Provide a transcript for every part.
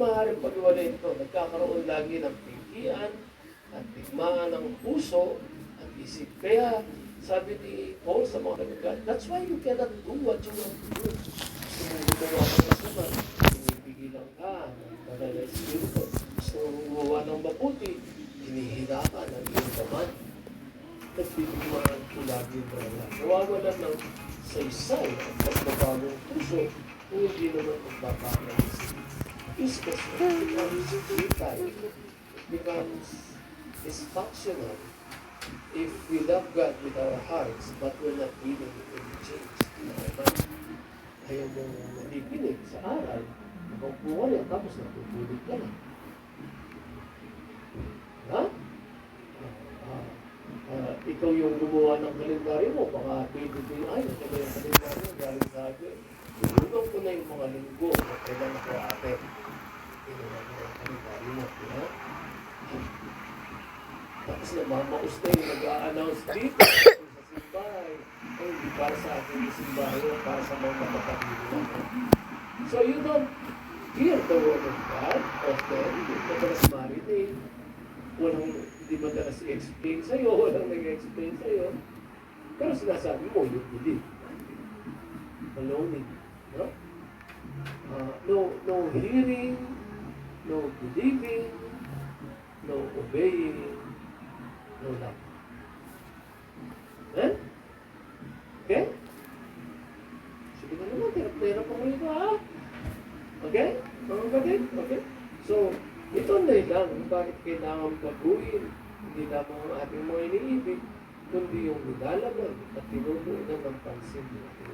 maaaring pag-iwalay ito? Nagkakaroon lagi ng pinggian at digmaan ng puso at isip. Kaya, sabi ni Paul sa mga kaibigan, that's why you cannot do what you want to do. Gusto mong gumawa ng masama, pinipigilan ka, banal na espiritu. Gusto mong gumawa ng mabuti, hinihila ka ng iyong kaman. Nagbibimaan ko lagi mo lang. Nawawalan ng saysay at pagmabagong puso kung hindi naman magbabago ng isip. Isip becomes futile. It becomes dysfunctional. If we love God with our hearts, but we're not willing to change in our mind. Ayaw mong nakikinig sa aral, nakaupo ka tapos natutulog ka na. Ha? Ikaw yung gumawa ng kalendaryo mo, baka 20 ay, ito ba yung kalendaryo, galing sa akin. Tulungan ko na yung mga linggo na kailan ako ate. Ginawa mo ng kalendaryo mo, ha? Tapos namamaus na yung nag-a-announce dito sa simbahay. Ay, hindi para sa akin yung simbahay, para sa mga kapatid natin. So you don't hear the word of God often, hindi madalas marinig. Hindi madalas i-explain sa'yo, walang nag-explain sa'yo. Pero sinasabi mo, you believe. Maloning. No? No hearing, no believing, no obeying, no love. Eh? Okay? Sige na naman, hirap ako ito, ha? Okay? Mga kapatid? Okay? So, ito ang dahilan kung bakit kailangan baguhin hindi lamang ang ating mga iniibig, kundi yung nilalaman at tinutunan ng pansin natin.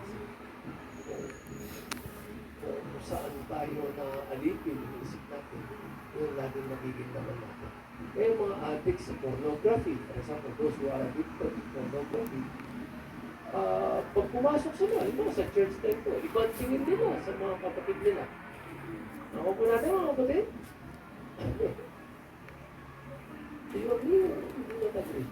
Kung saan tayo na alipin yung isip natin, yun natin magiging naman natin. Kaya mga addicts sa pornography, for example, those who are addicted to pornography, pag pumasok sila, ito sa church na ito, ipansingin nila sa mga kapatid nila. Ako po natin mga kapatid, hindi na tabi.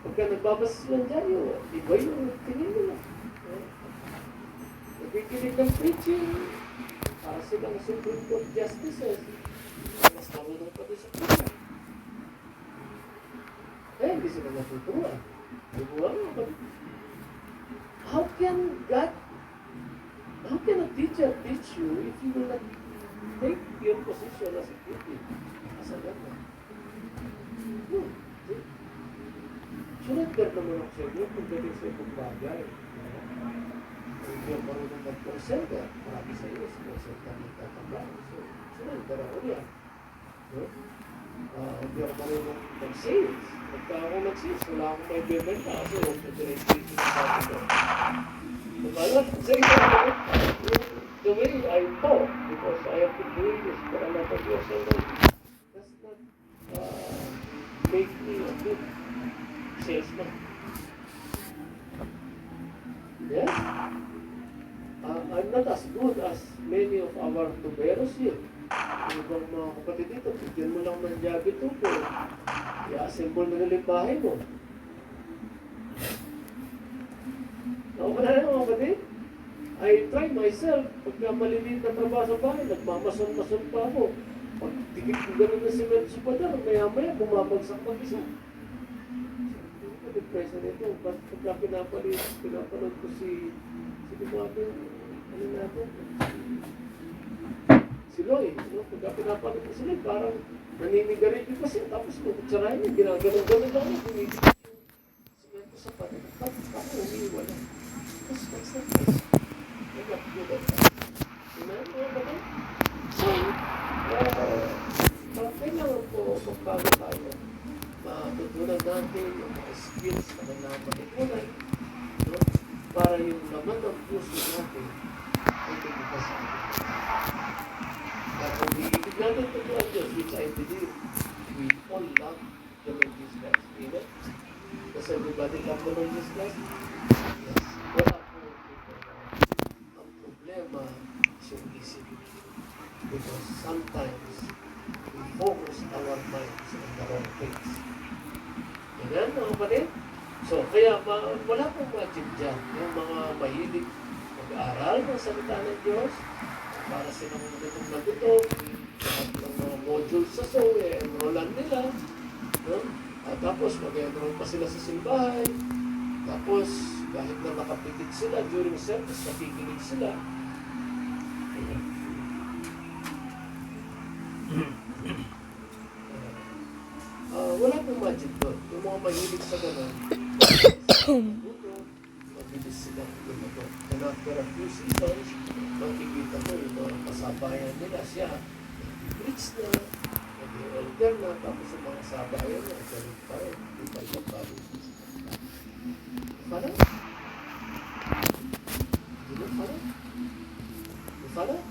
Pagka nagbabasa lang dyan, iba yung tingin nila. Nakikinig ng preaching, para silang Supreme Court Justices. Mas naman pa doon sa preaching. Eh, hindi sila natutuwa. How can a teacher teach you if you will not take your position as a pupil, as a learner? Surrender naman ako sa inyo kung galing sa itong bagay. Kung hindi ako marunong mag-conserver, marami sa iyo, conserver magtatabang. So, surrender ako yan. Hindi ako marunong mag-sales. Pagka ako mag-sales, wala akong may bebenta kasi huwag na direct-reaching sa akin. The way I talk, because I have been doing this for a lot of years already, does not make me a good salesman. Yes? I'm not as good as many of our tuberos here. Yung ibang mga kapatid dito, bigyan mo lang ng Jabi 2 po. I-assemble mo nila yung bahay mo. Nakuha na mga kapatid? I try myself, pagka maliliit na trabaho sa bahay, nagmamason-mason pa ako. Pag tigit ko gano'n na cement sa padar, maya-maya bumabagsak mag-isa. So, depression nito. Pagka pinapanood ko si Dumating, ano natin? Si Loy, pagka pinapanood ko si Loy, parang naninigarin ko kasi, tapos kung kutsarahin niya, ginaganon-ganon lang ako, bumibig yung cement ko sa padar. Tapos ako umiiwala. Tapos next. So, kailangan po magbago tayo. Matutunan natin yung mga skills na kailangan matutunan, no? Para yung laman ng puso natin ay tumibas sa atin. At kung iibig natin ito ang Diyos, which I believe, we all love the Lord Jesus Christ. Amen? Does everybody love the Lord Jesus Christ? Yes. Wala po ang problema is yung isip. Because sometimes we focus our minds on the wrong things. Amen, mga kapatid? So, kaya wala pong magic dyan. Yung mga mahilig mag-aaral ng salita ng Diyos, para silang magutong lahat ng mga modules sa SOE, enrollan nila, no? At tapos mag-enroll pa sila sa simbahay, tapos kahit na nakapikit sila during service, nakikinig sila. Wala pong magic doon. Yung mga mahilig sa ganun, mabilis silang lumago. And after a few seasons, makikita ko yung mga kasabayan nila siya. Rich na, nag-elder na, tapos yung mga kasabayan na, ganun pa rin. Di pa magbago. Follow? Di ba follow? Di follow?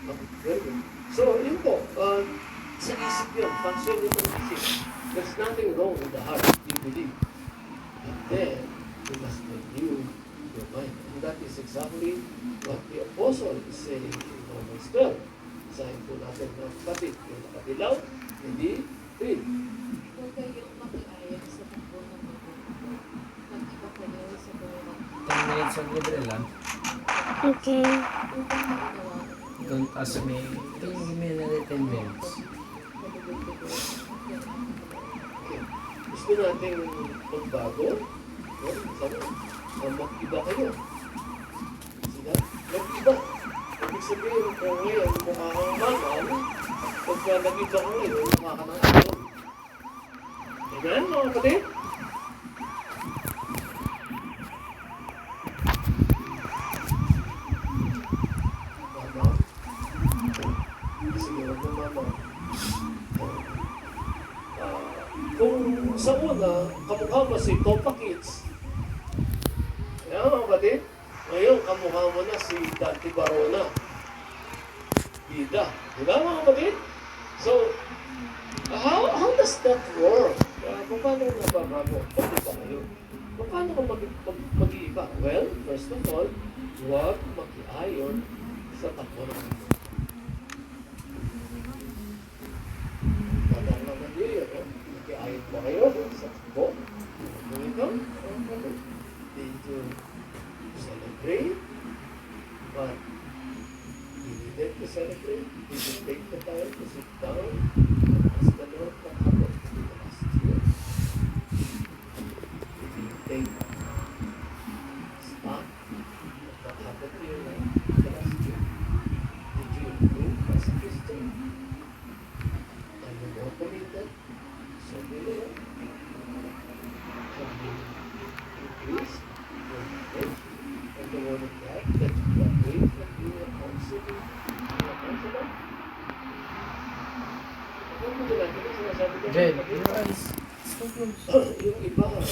Okay, very good. So, yun po, sa isip yun, function nito ng isip. There's nothing wrong with the heart, you believe. And then, you must renew your mind. And that is exactly what the apostle is saying in Romans 12. Sahin po natin ng kapatid, yung nakadilaw, hindi real. Huwag kayong makiayak sa takbo ng magugulo. Mag-iba kayo sa buwan. 10 minutes ang libre lang. Okay. Upang makinawa Don't ask me. Don't give me another 10 minutes. Okay. Gusto natin magbago, no? Sabi, mag-iba kayo. Sila, mag-iba. Ibig sabihin, kung ngayon, mukha kang mangal, pagka nag-iba ka ngayon, mukha ka ng ayon. Amen, mga kapatid? Mama? Sige, wag mo mama. Kung sa una, kamukha mo si Topa Kids. Ayan mga kapatid. Ngayon, kamukha mo na si Dante Barona. Bida. Diba mga kapatid? So, how does that work? Paano nababago? Pag-iba kayo? Paano ka mag-iiba? Well, first of all, huwag maki-ayon sa takbo ng mundo. Parang naman yun, maki-ayon ba kayo sa takbo? Ito? Did you celebrate? But you needed to celebrate? Did you take the time to sit down? Ask the Lord what happened in the last year? Did you take stock of what happened to your life in the last year? Did you improve as a Christian? Are you more committed? So do you. Have you increased your knowledge of the Word of God that you are doing that you are constantly confident? Ano mo nila? Ano sinasabi ko? Jed, your eyes. So close. Yung iba mga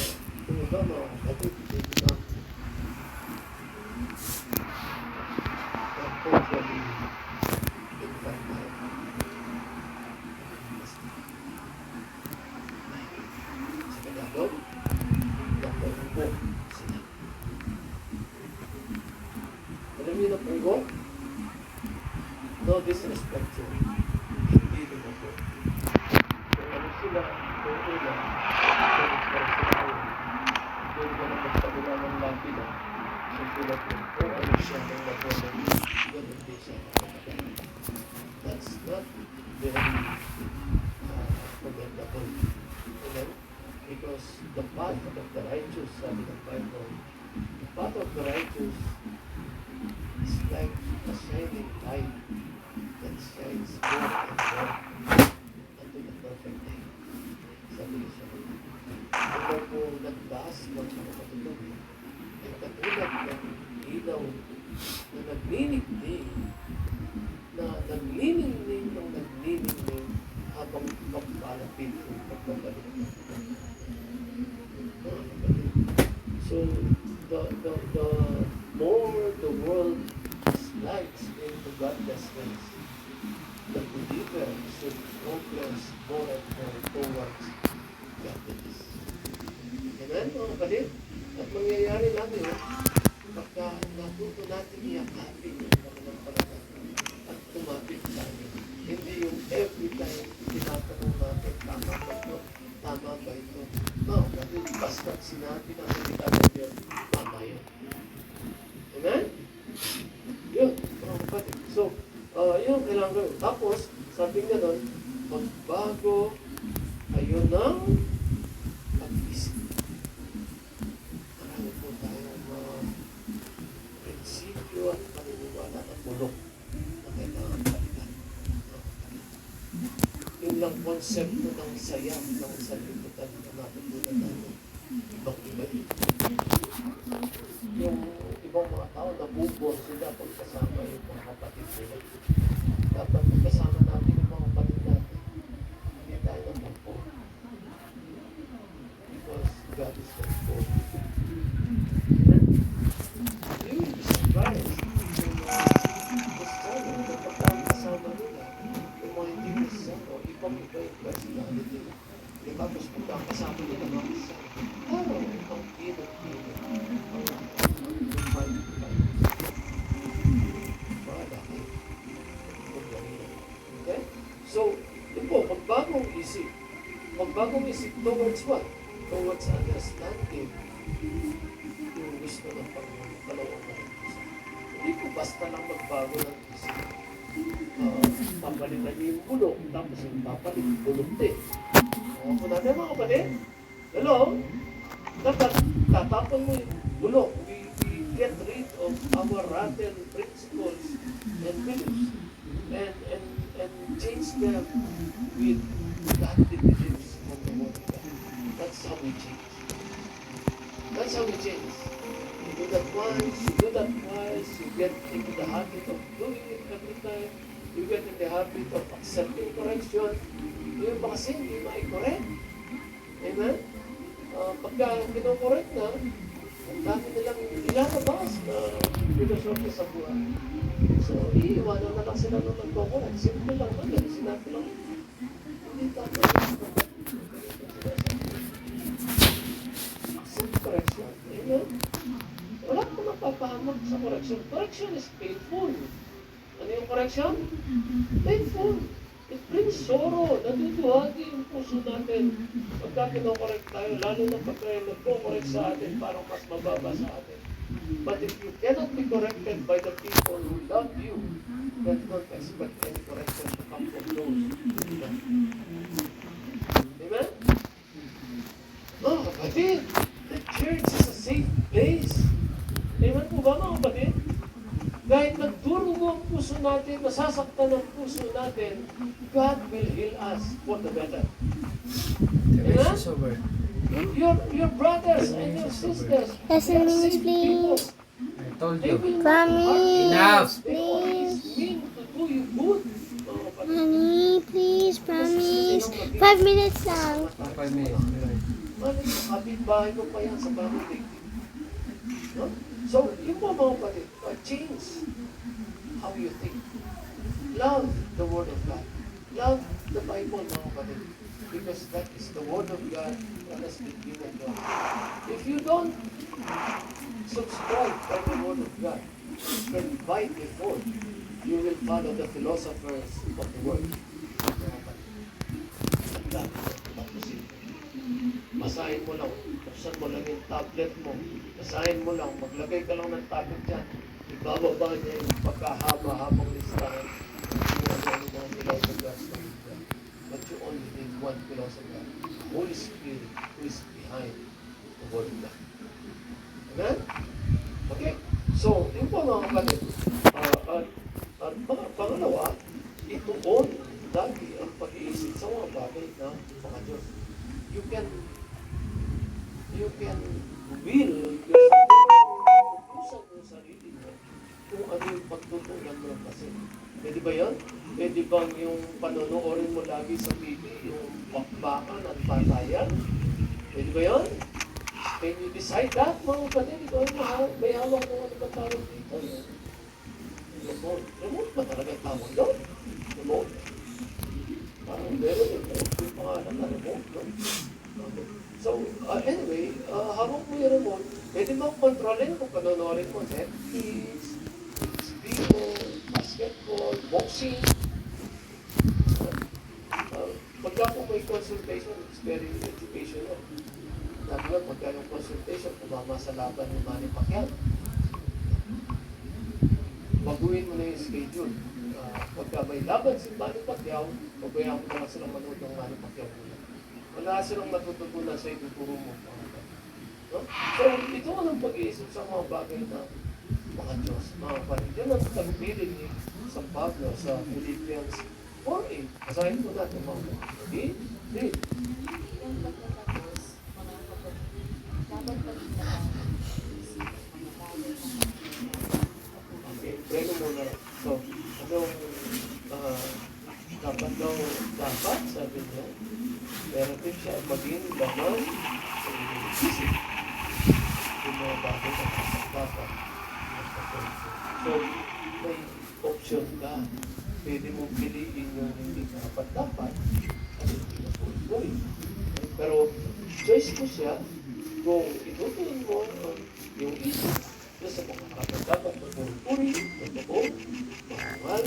kapatid, yung iba, culturally infantile. Sa Tagalog, napunggo sila. Alam niyo na punggo? No disrespect to it. Hindi lumabo. Kung ano sila, kung una, doon ka na magpagula ng labi na sa tulad mo. Kung ano siya ng nabono, ganun din siya. That's not very commendable. Amen? Because the path of the righteous, sabi ng Bible, the path of the righteous is like a shining light that shines more and more unto the perfect day. Sabi niya siya. Ikaw po nagdaas ng mga katutubig ay katulad ng ilaw na nagniningning habang magpalapit ang pagbabalik. So, the more the world slides into godlessness, the believer should progress more and more towards godliness. Amen, mga kapatid? At mangyayari natin pagka natuto natin iyakapin yung pananampalataya at tumapit tayo. Hindi yung every time tinatanong natin, tama ba ito? Tama ba ito? No, kasi basta't sinabi ng salita ng Diyos, tama yun. Amen? yung kailangan gawin. Tapos, sabi nga doon, magbago kayo ng pag-isip. Marami po tayong mga prinsipyo at paniniwala na bulok na kailangan palitan. Yun lang konsepto ng saya ng sanlibutan na natutunan natin. Ibang iba yung ibang mga tao nabubor sila pag kasama yung mga kapatid nila. Dapat kasama natin yung mga kapatid natin. Hindi tayo nabubor. Because God is faithful. You will be surprised yung kasama, kapag ang kasama nila, yung mga hindi kasama, ibang-iba yung personality nila. Tapos pag ang kasama nila, mga kasama, ang pinag-pinag, okay? So, yun po, magbagong isip towards what? Towards understanding yung gusto ng Panginoon ng Diyos. Hindi po basta lang magbago ng isip. Papalitan niyo yung bulok, tapos yung papalit, bulok din. Kung natin mga kapatid, hello? Dapat tatapon mo yung bulok. We get rid of our rotten principles and beliefs and change them with godly beliefs from the Word of God. That's how we change. That's how we change. You do that once, you do that twice, you get into the habit of doing it every time, you get in the habit of accepting correction. Yung ba kasi hindi ma-correct? Amen? Pagka kinokorek na, ang dami nilang ilalabas na filosofya sa buhay. So, iiwanan na lang sila nung nagkokorek. Simple lang ba? Sinabi lang, hindi tama yung accept correction. Amen? Wala ko napapahamak sa correction. Correction is painful. Ano yung correction? Painful. It brings sorrow. Natutuhagi yung puso natin. Pagka kinokorek tayo, lalo na pagka nagko-correct sa atin, parang mas mababa sa atin. But if you cannot be corrected by the people who love you, then don't expect any correction to come from those who love you. Amen? Mga kapatid, the church is a safe place. Amen po ba mga kapatid? Kahit nagdurugo ang puso natin, nasasaktan ang puso natin, God will heal us for the better. The best is over. Your brothers and your sisters, Yes, they are please, safe people. I told They you. will not Promise. harm you. Enough. They always mean to do you good. Mga kapatid. Honey, please, promise. 5 minutes lang. 5 minutes. Mali, kapitbahay ko pa yan sa bagong daigdig. No? So, yung mga kapatid, change how you think. Love the Word of God. Love the Bible, mga kapatid. Because that is the Word of God that has been given to us. If you don't subscribe by the Word of God and by default, you will follow the philosophers of the world. Mga kapatid. And that is not possible. Basahin mo lang, buksan mo lang yung tablet mo, basahin mo lang, maglagay ka lang ng tablet dyan, ibababa niya yung pagkahaba-habang listahan ng mga philosophers ng Biblia. But you only need one philosopher, the Holy Spirit, who is behind the Word of God. Amen? Okay? So, yung po mga kapatid, at pangalawa, ituon lagi ang pag-iisip sa mga bagay ng mga Diyos. You can will utusan mo sarili mo kung ano yung pagtutunan mo kasi. Pwede ba yun? Pwede bang yung panonoorin mo lagi sa TV, yung bakbakan at patayan? Pwede ba yun? Can you decide that, mga kapatid? Ikaw yung may hawak ng ano ba tawag dito? Remote. Remote ba talaga tawag doon? Remote. Parang meron yung pangalan na remote, no? So, anyway, habang mo yung remote, pwede mo kontrolin kung panonorin mo Netflix, HBO, basketball, boxing. Pagka po may consultation, it's very educational. Sabi nga, pagka yung consultation, kumama sa laban ni Manny Pacquiao. Baguhin mo na yung schedule. pagka may laban si Manny Pacquiao, pabayaan mo naman silang manood ng Manny Pacquiao muna. Wala silang matututunan sa ituturo mo. No? So, ito ang pag-iisip sa mga bagay na mga Diyos, mga kapatid. Yan ang tagpilit ni San Pablo sa Philippians 4:8. Basahin po natin mga kapatid. Read. Yung pagkatapos, mga kapatid, dapat pagkatapos, isip ang mga bagay na Okay, preno muna. So, anong dapat, sabi niya, meron din siya maging laman sa iyong isip. Yung mga bagay na dapat. So, may option ka. Pwede mong piliin yung hindi dapat at hindi na puri. Pero, choice mo siya kung itutuin mo yung isip sa mga dapat puri, totoo, mahal,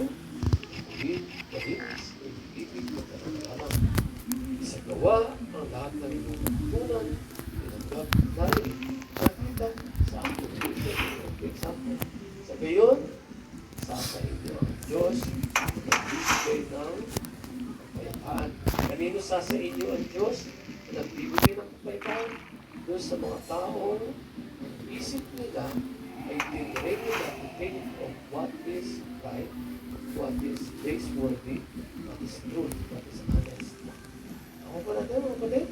hindi, kahinis, ibig magkakaroon. Sa gawa, ang lahat ng iyong natutunan, tinanggap namin, nakita sa akin. Example, sa gayon, sa inyo ang Diyos, nagbibigay ng kapayapaan. Kanino sa inyo ang Diyos, nagbibigay ng kapayapaan? Doon sa mga taong isip nila ay tinreno na to think of what is right, what is praiseworthy, what is truth, what is honest. Ako pa natin mga kapatid?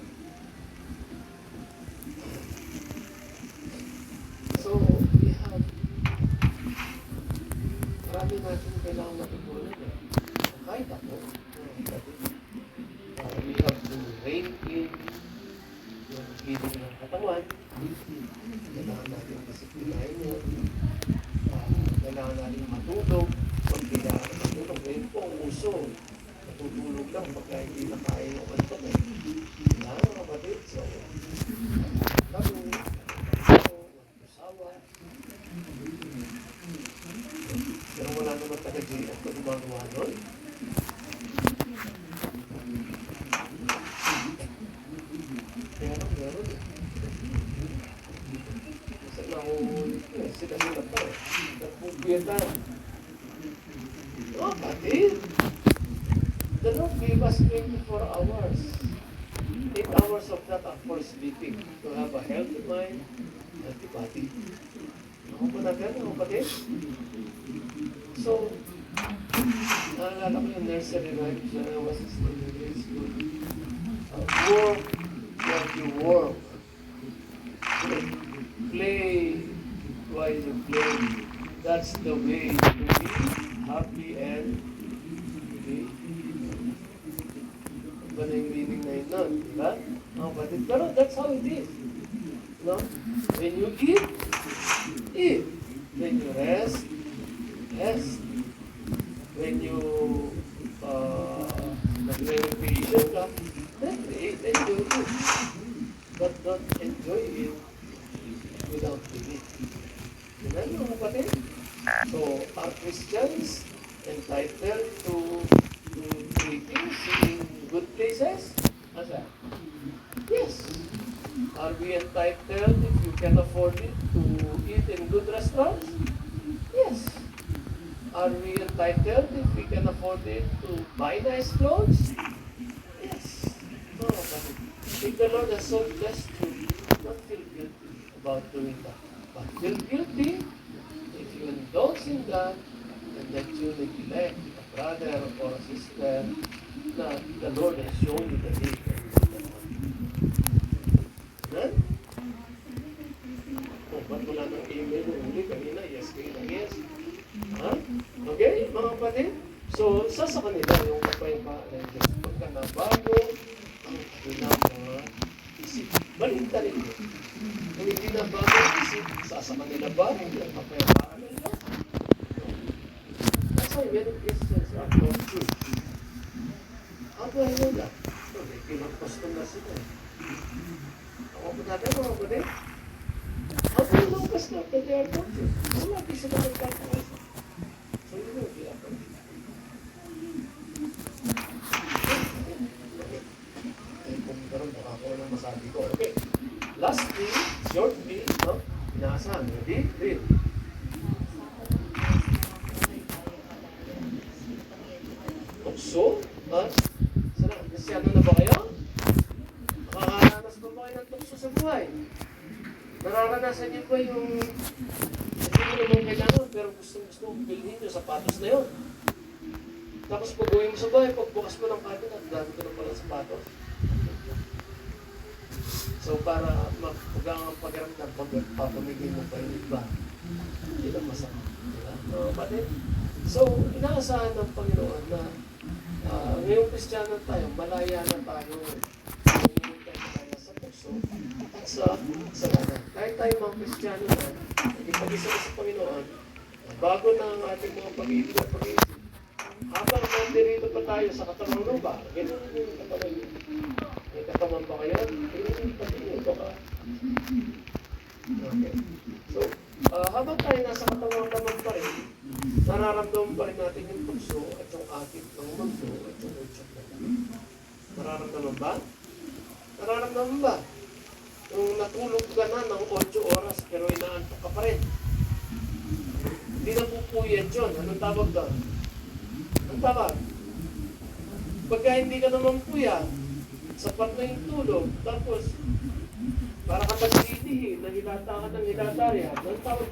So, we have marami natin kailangan matutunan eh. Kahit ako, mga kapatid, we have to rein in yung healing ng katawan. Kailangan natin disiplinahin yun. Kailangan natin matulog. Pag kailangan matulog, ngayon po ang uso. Natutulog lang pagka hindi na kaya yung kanto eh. Kailangan mga kapatid. So, lalo, usawa. Pero wala naman taga-gilap na gumagawa nun. Meron eh. Sila nila pa eh. Nagpupiyata. Oh, kapatid. The Lord gave us 24 hours. 8 hours of that are for sleeping. To have a healthy mind, healthy body. Ako pa natin, kapatid. So, naalala ko yung nursery rhymes when I was in grade school. Work like you work. Play while you play. That's the way to be happy and be. Ano ba na yung meaning na yun nun? Diba? Pero that's how it is. No? When you eat, eat. When you rest, rest. When you nag-recreation ka, recreate, enjoy it. But don't enjoy it without limit. Diba mga kapatid? So, are Christians entitled to eating in good places? Asa? Yes. Are we entitled, if you can afford it, to eat in good restaurants? Yes. Are we entitled, if we can afford it, to buy nice clothes? Yes. No, but if the Lord has so blessed you, not feel guilty about doing that. But feel guilty if you indulge in that and that you neglect a brother or a sister that the Lord has shown you the way. Amen? Oh, ba't wala nang email yung uli? Kanina, yes, ha? Okay, mga kapatid? So, isa sa kanila yung kapayapaan ng Diyos. Pagka nabago ang kanilang mga isip. Balintarin mo. Kung hindi nabago ang isip, isa sa kanila ba yung kapayapaan ng Diyos? That's why many Christians are not true. How do I know that? So, may pinag-custom na sila. Ako po natin mga kapatid? How do you know Pastor that they are not true? Wala, di sila nagkakalas. So, yun yung ginagawa. Kung meron nakakawa ng masabi ko. Okay. Lastly, shortly, no? Inaasahan. Ready? Read. gusto mong bilhin yung sapatos na yun. Tapos pag uwi mo sa bahay, pagbukas mo ng cabinet, dami ko na pala sapatos. So para mapugang ang pakiramdam, pagpapamigay mo pa yung iba, hindi lang masama. Diba? Mga kapatid? So, inaasahan ng Panginoon na ngayong Kristiyano tayo, malaya na tayo. Hinihintay na tayo sa puso at sa kasalanan. Kahit tayo mga Kristiyano na, ipag-isa sa Panginoon, bago na ang ating mga pag-ibig at pag-iisip, habang nandirito pa tayo sa katawan ng ba, ganun yung katawan nyo. May katawan ba kayo? Ganun yung katawan nyo. Baka. Okay. So, habang tayo nasa katawan naman pa rin, nararamdaman pa rin natin yung tukso at yung akit ng mundo at yung utsok na lang. Nararamdaman ba? Nararamdaman ba? Yung natulog ka na ng 8 oras pero inaantok ka pa rin. Hindi na pupuyat yun. Anong tawag doon? Ang tawag? Pagka hindi ka naman puyat, sapat na yung tulog, tapos para ka magdidihi, nahilata ka ng hilatarya, anong tawag?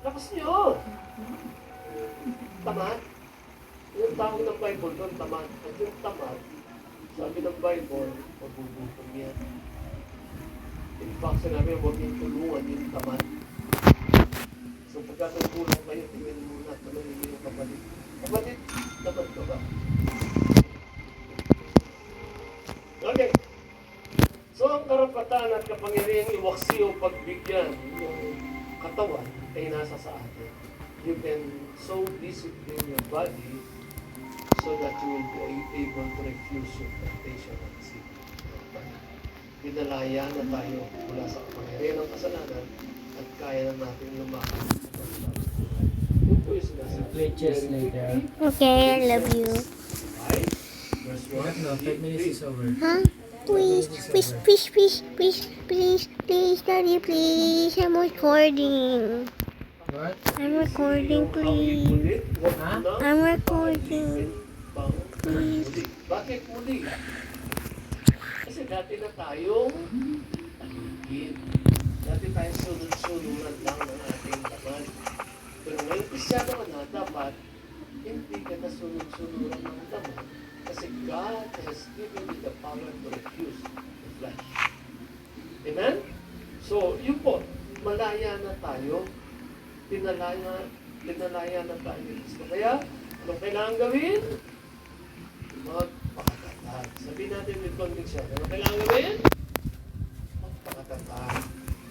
Lakas niyo! Tamad? Yung tawag ng Bible doon, tamad. At yung tamad, sabi ng Bible, magugutom yan. In fact, sinabi, huwag yung tulungan yung tamad. So pagka tulong kayo, tingin muna, tulungin niyo yung kapatid. Kapatid, tamad ka ba? Okay. So ang karapatan at kapangyarihang iwaksi o pagbigyan ng katawan ay nasa sa atin. You can so discipline your body so that you will be able to refuse your temptation and sin. Pinalaya na tayo mula sa kapangyarihan ng kasalanan at kaya na natin lumakas. Yun po yung sinasabi. Play chess later. Okay, I love you. 5, verse 1. What? No, 5 minutes is over. Huh? Please, please, Daddy, please. I'm recording. What? I'm recording, please. Ha? I'm recording. Please. Bakit muli? Kasi dati na tayong taligid. Dati tayong sunod-sunuran lang ng ating laman. Pero ngayon, Kristyano ka na, dapat hindi ka na sunod-sunuran ng laman. Kasi God has given you the power to refuse the flesh. Amen? So, yun po, malaya na tayo. Pinalaya na tayo ni Kristo. Kaya, anong kailangan gawin? Magpakatatag. Sabihin natin with conviction. Anong kailangan gawin? Magpakatatag.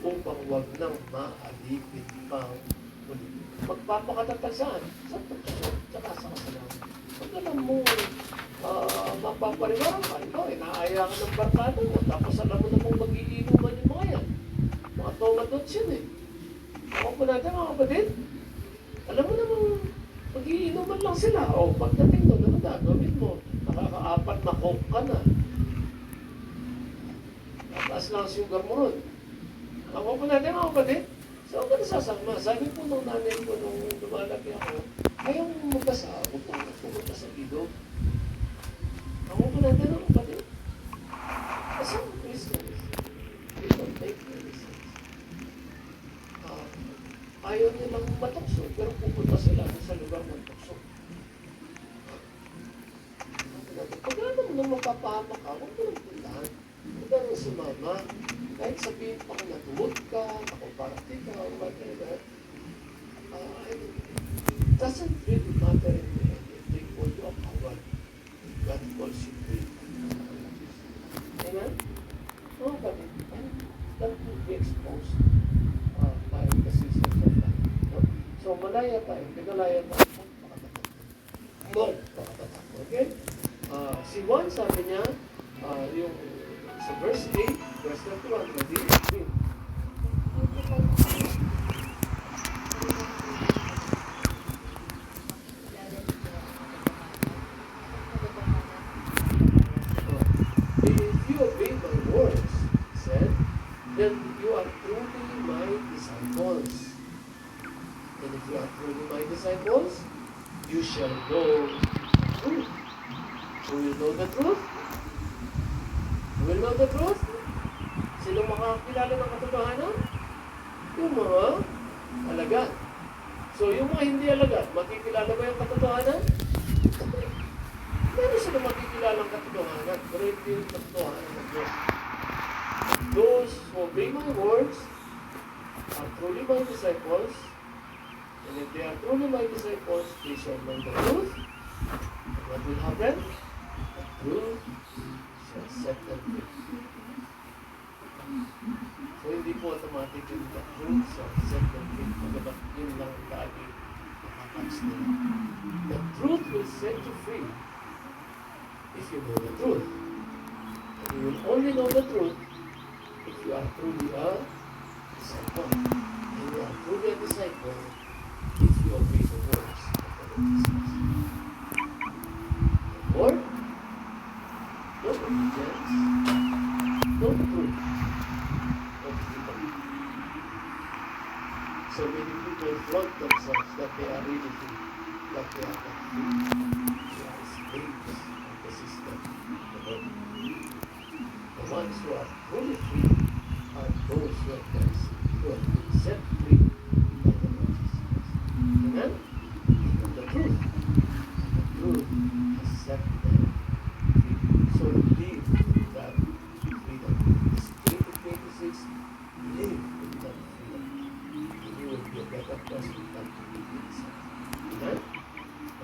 Upang huwag nang maalipin pang muli. Magpapakatatag saan? Sa pagkakas, tsaka sa kasalanan. Pag alam mo, mapapaliwaran ka. Ikaw, inaaya ka ng barkada mo. Tapos alam mo namang mag-iinuman yung mga yan. Mga tomadots yun eh. Ako po natin mga kapatid. Alam mo namang mag-iinuman lang sila. O pagdating doon, ano gagawin mo? Nakaka-4 na coke ka na. Nataas lang ang sugar mo ron. Ako po natin mga kapatid. So, ako nasasama. Sabi po nung nanay ko nung lumalaki ako, ayaw mo magkasa. Huwag mo pumunta sa ilog. Ako po natin mga kapatid. Kasi ang Christians, they don't take medicines. Ayaw nilang matukso, pero pupunta sila sa lugar ng tukso. Pag alam mo na mapapahama ka, huwag mo nang puntahan. Huwag ka nang sumama. Kahit sabihin pa kung natuwod ka, nakuparati ka, or whatever, it doesn't really matter in the end if they call you a coward. God calls you brave. Amen? Oh, but that will be exposed by the systems of life. No? So, malaya tayo, pinalaya tayo, magpakatatag. Okay? Si Juan, sabi niya, yung sa verse 8, verse 31, ready? If you obey my words, he said, then you are truly my disciples. And if you are truly my disciples, you shall know the truth. Who will know the truth? Who will know the truth? Sino makakilala ng katotohanan? Yung mga alagad. So, yung mga hindi alagad, makikilala ba yung katotohanan? Meron sila makikilalang katotohanan, pero hindi yung katotohanan ng Diyos. Those who obey my words are truly my disciples, and if they are truly my disciples, they shall know the truth. And what will happen? The truth shall set them free. So, hindi po automatic yung the truth shall set them free. Magabat yun lang lagi nakakats nila. The truth will set you free if you know the truth. And you will only know the truth if you are truly a disciple. And you are truly a disciple if you obey the words of the Lord Jesus. The Lord, no obedience, no truth of freedom. So many people flaunt themselves that they are really free, but they are not free. They are slaves of the system of the world. The ones who are truly free are those who have been set free by the Lord Jesus Christ. Amen? And the truth has set them free. So live in that freedom. This 2026, live in that freedom. And you will be a better person than you did inside. Amen?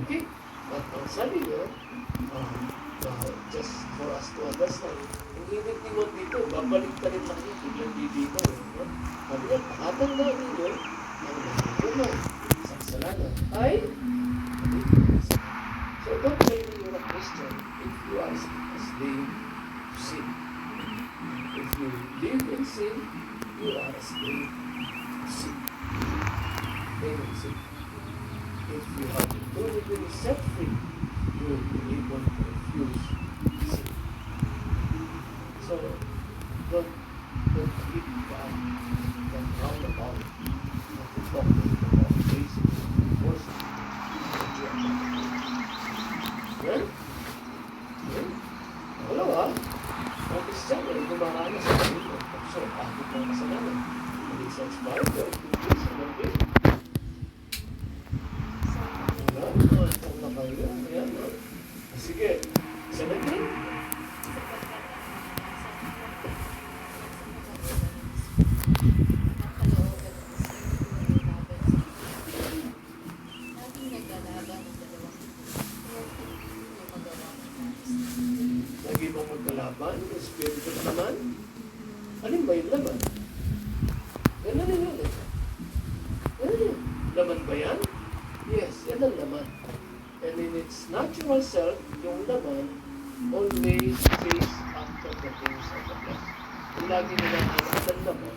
Okay? At ang sabi niya, just for us to understand, ang ibig ni Lord dito, babalik ka rin lang yung nagbibitaw. Sabi niya, pakatandaan ninyo ang nahihunay sa kasalanan ay so don't say you're a Christian if you are a slave to sin. If you live in sin, you are a slave to sin. Live in sin. If you have truly been set free, you will be able to refuse sin. So, don't keep that roundabout, not to talk about basic forces. Well, wala ba? Ang Kristiyan ay gumaranas sa kanila. So, bakit ang kasalanan? Hindi sa expired or hindi sa mga kung nakaya, ayan, no? Sige, 17? Lagi bang magkalaban? Yung spirito na naman? Alin ba yung laman? Ganun yun eh. Ganun yun. Laman ba yan? Yes, yan ang laman. And in its natural self, yung laman always chase after the things of the flesh. Kung lagi nila hanap ng laman.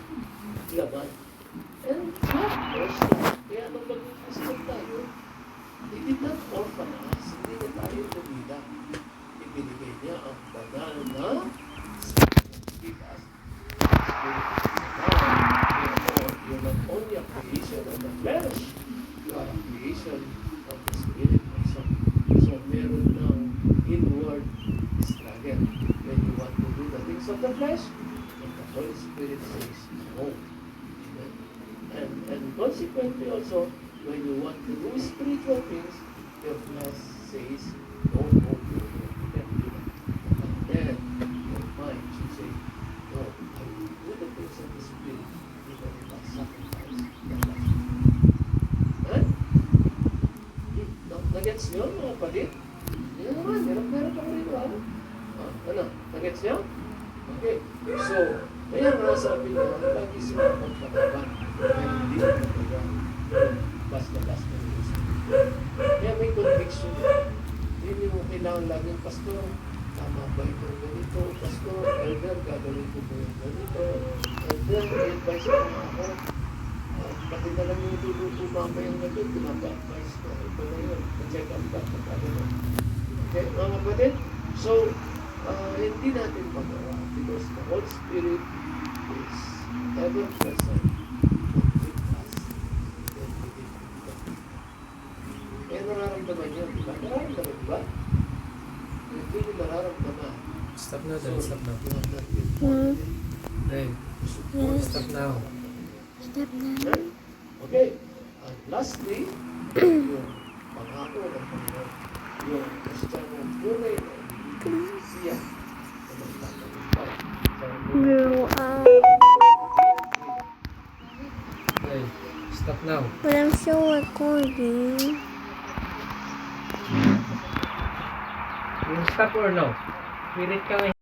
And God knows that. Kaya nung maging Christian tayo, He did not orphan us. Hindi na tayo lumila. Ibinigay niya ang banal na give us spirit. Therefore, you're not only a creation of the flesh, you are a creation of the spirit also. So, meron ng inward struggle. When you want to do the things of the flesh, and the Holy Spirit says, no. Amen. And consequently also, when you want to do spiritual things, your flesh says, no, no, no, no, you can't do that. And then, your mind should say, no, I will do the things of the Spirit, even if I sacrifice the flesh. Huh? Nagets nyo, mga kapatid? Yan naman, meron pa rin ba? Ano, nagets nyo? Okay, so, kaya nga sabi niya, lagi sila magpataban, kaya hindi mo talaga basta-basta yung Spirit. Kaya may conviction. Hindi mo kailangan laging, Pastor, tama ba ito ganito? Pastor, Elder, gagawin ko ba yung ganito? Elder, i-advise ko na ako. Pati na lang yung luluto mamayang na doon, pinapa-advise ko. Ito na yun, check up ka, pagkakalo. Okay, mga kapatid? So, hindi natin magawa because the Holy Spirit is ever present with us. Kaya nararamdaman niyo, di ba? Nararamdaman, di ba? Hindi niyo nararamdaman. Stop now, then. Stop now. You have not been Hmm. Then, support. stop now. Stop now. Okay. At lastly, yung pangako ng Panginoon. Yung Kristiyanong tunay na siya na magtatagumpay sa buhay. Grow up. Okay, stop now. But I'm still recording. Yung stop or no? Pirit ka ngayon.